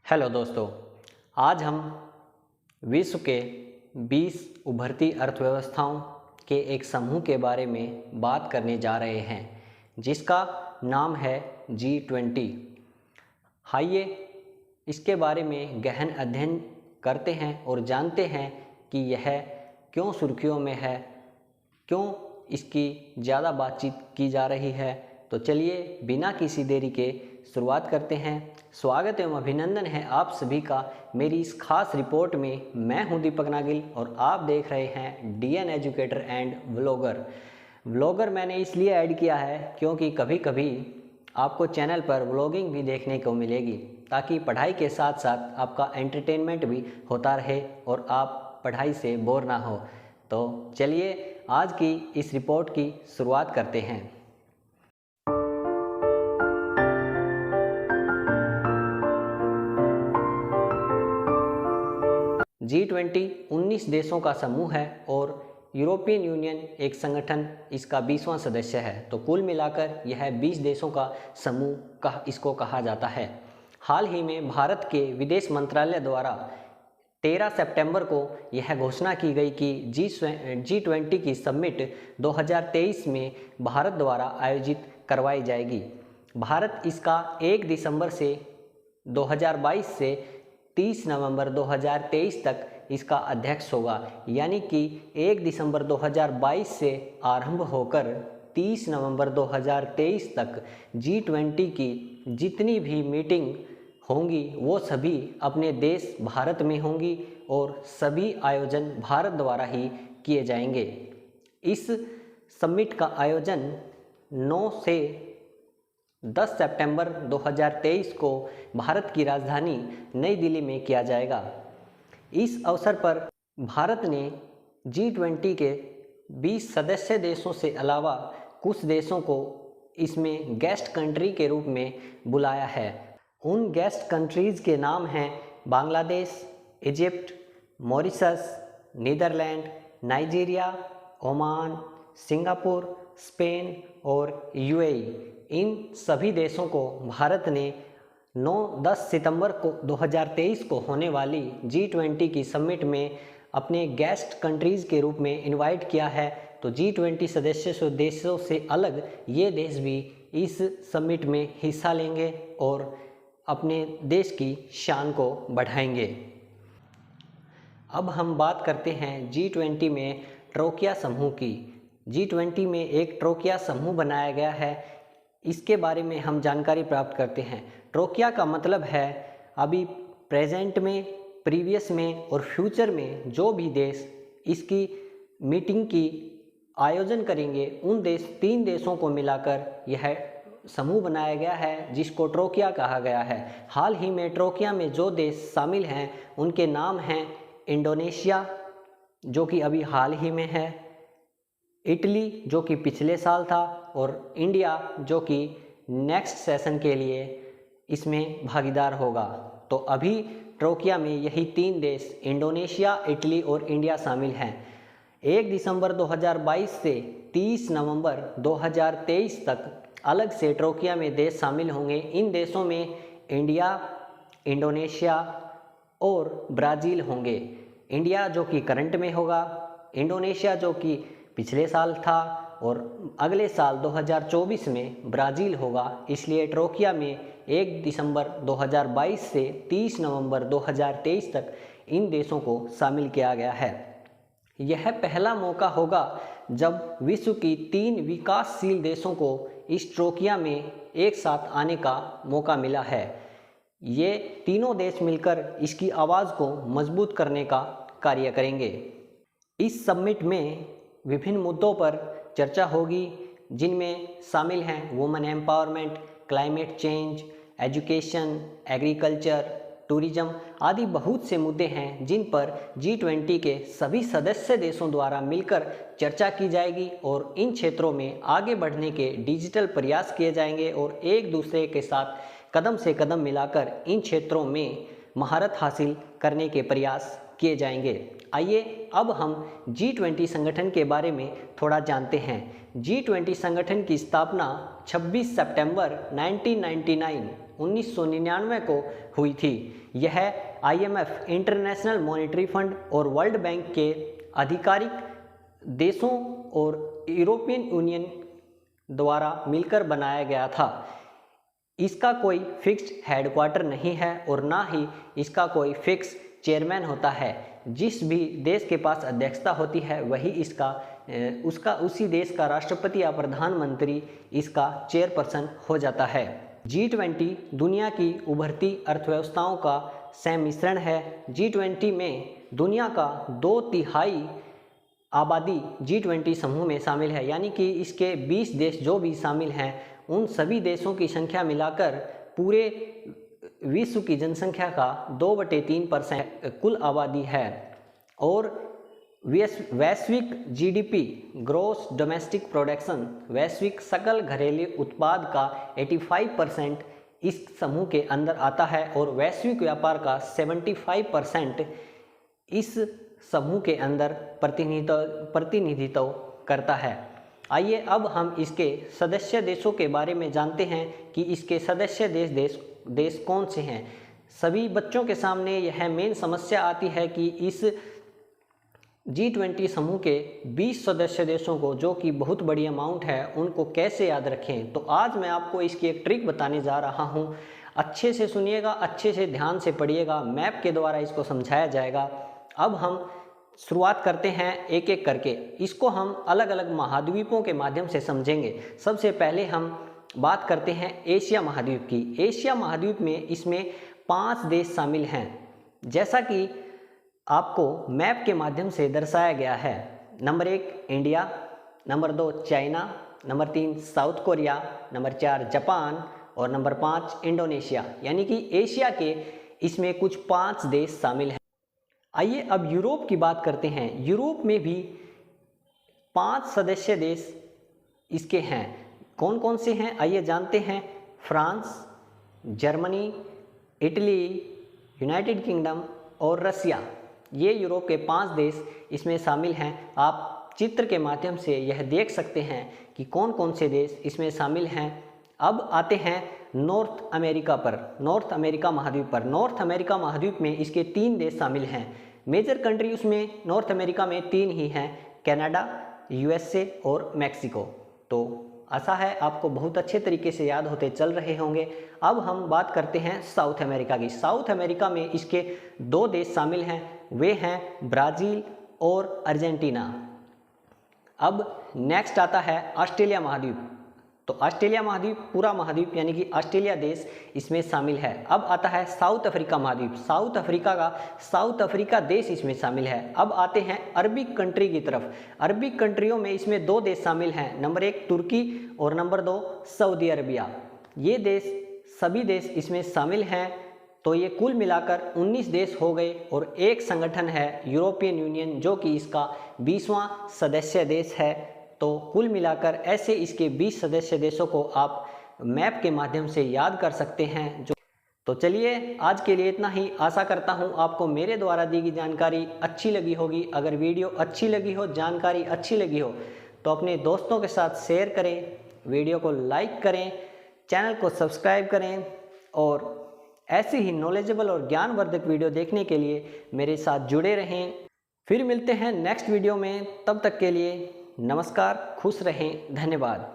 Hello दोस्तों, आज हम विश्व के 20 उभरती अर्थव्यवस्थाओं के एक समूह के बारे में बात करने जा रहे हैं, जिसका नाम है G20। आइए इसके बारे में गहन अध्ययन करते हैं और जानते हैं कि यह क्यों सुर्खियों में है, क्यों इसकी ज़्यादा बातचीत की जा रही है। तो चलिए बिना किसी देरी के शुरुआत करते हैं। स्वागत एवं अभिनंदन है आप सभी का मेरी इस खास रिपोर्ट में। मैं हूं दीपक नागिल और आप देख रहे हैं DN एजुकेटर एंड व्लॉगर मैंने इसलिए ऐड किया है क्योंकि कभी कभी आपको चैनल पर व्लॉगिंग भी देखने को मिलेगी, ताकि पढ़ाई के साथ साथ आपका एंटरटेनमेंट भी होता रहे और आप पढ़ाई से बोर ना हो। तो चलिए आज की इस रिपोर्ट की शुरुआत करते हैं। G20 19 देशों का समूह है और यूरोपियन यूनियन एक संगठन इसका 20वां सदस्य है। तो कुल मिलाकर यह 20 देशों का समूह इसको कहा जाता है। हाल ही में भारत के विदेश मंत्रालय द्वारा 13 सितंबर को यह घोषणा की गई कि G20 की समिट 2023 में भारत द्वारा आयोजित करवाई जाएगी। भारत इसका 1 दिसंबर से 2022 से 30 नवंबर 2023 तक इसका अध्यक्ष होगा, यानी कि 1 दिसंबर 2022 से आरंभ होकर 30 नवंबर 2023 तक G20 की जितनी भी मीटिंग होंगी वो सभी अपने देश भारत में होंगी और सभी आयोजन भारत द्वारा ही किए जाएंगे। इस समिट का आयोजन 9 से 10 सितंबर 2023 को भारत की राजधानी नई दिल्ली में किया जाएगा। इस अवसर पर भारत ने G20 के 20 सदस्य देशों से अलावा कुछ देशों को इसमें गेस्ट कंट्री के रूप में बुलाया है। उन गेस्ट कंट्रीज़ के नाम हैं Bangladesh, Egypt, Mauritius, Netherland, Nigeria, Oman, Singapore, Spain और UAE। इन सभी देशों को भारत ने 9-10 सितंबर को 2023 को होने वाली G20 की समिट में अपने गेस्ट कंट्रीज़ के रूप में इनवाइट किया है। तो G20 सदस्य देशों से अलग ये देश भी इस समिट में हिस्सा लेंगे और अपने देश की शान को बढ़ाएंगे। अब हम बात करते हैं G20 में ट्रोकिया समूह की। G20 में एक ट्रोकिया समूह बनाया गया है, इसके बारे में हम जानकारी प्राप्त करते हैं। ट्रोकिया का मतलब है अभी प्रेजेंट में, प्रीवियस में और फ्यूचर में जो भी देश इसकी मीटिंग की आयोजन करेंगे, उन 3 देशों को मिलाकर यह समूह बनाया गया है, जिसको ट्रोकिया कहा गया है। हाल ही में ट्रोकिया में जो देश शामिल हैं उनके नाम हैं इंडोनेशिया, जो कि अभी हाल ही में है, इटली जो कि पिछले साल था, और इंडिया जो कि नेक्स्ट सेशन के लिए इसमें भागीदार होगा। तो अभी ट्रोकिया में यही 3 देश इंडोनेशिया, इटली और इंडिया शामिल हैं। 1 दिसंबर 2022 से 30 नवंबर 2023 तक अलग से ट्रोकिया में देश शामिल होंगे। इन देशों में इंडिया, इंडोनेशिया और ब्राज़ील होंगे। इंडिया जो कि करंट में होगा, इंडोनेशिया जो कि पिछले साल था और अगले साल 2024 में ब्राज़ील होगा। इसलिए ट्रोकिया में 1 दिसंबर 2022 से 30 नवंबर 2023 तक इन देशों को शामिल किया गया है। यह पहला मौका होगा जब विश्व की 3 विकासशील देशों को इस ट्रोकिया में एक साथ आने का मौका मिला है। ये तीनों देश मिलकर इसकी आवाज़ को मजबूत करने का कार्य करेंगे। इस समिट में विभिन्न मुद्दों पर चर्चा होगी, जिनमें शामिल हैं women empowerment, climate change, education, agriculture, tourism आदि बहुत से मुद्दे हैं जिन पर G20 के सभी सदस्य देशों द्वारा मिलकर चर्चा की जाएगी और इन क्षेत्रों में आगे बढ़ने के डिजिटल प्रयास किए जाएंगे और एक दूसरे के साथ कदम से कदम मिलाकर इन क्षेत्रों में महारत हासिल करने के प्रयास किए जाएंगे। आइए अब हम G20 संगठन के बारे में थोड़ा जानते हैं। G20 संगठन की स्थापना 26 सितंबर 1999 1999 को हुई थी। यह IMF, इंटरनेशनल मॉनेटरी फंड और वर्ल्ड बैंक के आधिकारिक देशों और यूरोपियन यूनियन द्वारा मिलकर बनाया गया था। इसका कोई फिक्स्ड हेडक्वार्टर नहीं है और ना ही इसका कोई फिक्स चेयरमैन होता है। जिस भी देश के पास अध्यक्षता होती है वही उसी देश का राष्ट्रपति या प्रधानमंत्री इसका चेयरपर्सन हो जाता है। G20 दुनिया की उभरती अर्थव्यवस्थाओं का सम्मिश्रण है। G20 में दुनिया का 2/3 आबादी G20 समूह में शामिल है, यानी कि इसके 20 देश जो भी शामिल हैं उन सभी देशों की संख्या मिलाकर पूरे विश्व की जनसंख्या का 2/3% कुल आबादी है। और वैश्विक GDP, ग्रॉस डोमेस्टिक प्रोडक्शन, वैश्विक सकल घरेलू उत्पाद का 85% इस समूह के अंदर आता है और वैश्विक व्यापार का 75% इस समूह के अंदर प्रतिनिधित्व करता है। आइए अब हम इसके सदस्य देशों के बारे में जानते हैं कि इसके सदस्य देश कौन से हैं। सभी बच्चों के सामने यह मेन समस्या आती है कि इस G20 समूह के 20 सदस्य देशों को, जो कि बहुत बड़ी अमाउंट है, उनको कैसे याद रखें। तो आज मैं आपको इसकी एक ट्रिक बताने जा रहा हूं। अच्छे से सुनिएगा, अच्छे से ध्यान से पढ़िएगा, मैप के द्वारा इसको समझाया जाएगा। अब हम शुरुआत करते हैं एक एक करके। इसको हम अलग अलग महाद्वीपों के माध्यम से समझेंगे। सबसे पहले हम बात करते हैं एशिया महाद्वीप की। एशिया महाद्वीप में इसमें 5 देश शामिल हैं, जैसा कि आपको मैप के माध्यम से दर्शाया गया है। Number 1 India, number 2 China, number 3 south Korea, number 4 Japan और नंबर 5 इंडोनेशिया। यानी कि एशिया के इसमें कुछ 5 देश शामिल हैं। आइए अब यूरोप की बात करते हैं। यूरोप में भी 5 सदस्य देश इसके हैं। कौन कौन से हैं आइए जानते हैं। France, Germany, Italy, United kingdom और रसिया, ये यूरोप के 5 देश इसमें शामिल हैं। आप चित्र के माध्यम से यह देख सकते हैं कि कौन कौन से देश इसमें शामिल हैं। अब आते हैं नॉर्थ अमेरिका पर, नॉर्थ अमेरिका महाद्वीप पर। नॉर्थ अमेरिका महाद्वीप में इसके 3 देश शामिल हैं। मेजर कंट्री उसमें नॉर्थ अमेरिका में 3 ही हैं, कनाडा, USA और मैक्सिको। तो आशा है आपको बहुत अच्छे तरीके से याद होते चल रहे होंगे। अब हम बात करते हैं साउथ अमेरिका की। साउथ अमेरिका में इसके 2 देश शामिल हैं, वे हैं ब्राज़ील और अर्जेंटीना। अब नेक्स्ट आता है ऑस्ट्रेलिया महाद्वीप। तो ऑस्ट्रेलिया महाद्वीप, पूरा महाद्वीप यानी कि ऑस्ट्रेलिया देश इसमें शामिल है। अब आता है साउथ अफ्रीका महाद्वीप। साउथ अफ्रीका का साउथ अफ्रीका देश इसमें शामिल है। अब आते हैं अरबिक कंट्री की तरफ। अरबिक कंट्रियों में इसमें 2 देश शामिल हैं, नंबर 1 तुर्की और नंबर 2 सऊदी अरबिया। ये देश, सभी देश इसमें शामिल हैं। तो ये कुल मिलाकर 19 देश हो गए और एक संगठन है यूरोपियन यूनियन, जो कि इसका 20वां सदस्य देश है। तो कुल मिलाकर ऐसे इसके 20 सदस्य देशों को आप मैप के माध्यम से याद कर सकते हैं। तो चलिए आज के लिए इतना ही। आशा करता हूँ आपको मेरे द्वारा दी गई जानकारी अच्छी लगी होगी। अगर वीडियो अच्छी लगी हो, जानकारी अच्छी लगी हो, तो अपने दोस्तों के साथ शेयर करें, वीडियो को लाइक करें, चैनल को सब्सक्राइब करें और ऐसी ही नॉलेजेबल और ज्ञानवर्धक वीडियो देखने के लिए मेरे साथ जुड़े रहें। फिर मिलते हैं नेक्स्ट वीडियो में। तब तक के लिए नमस्कार, खुश रहें, धन्यवाद।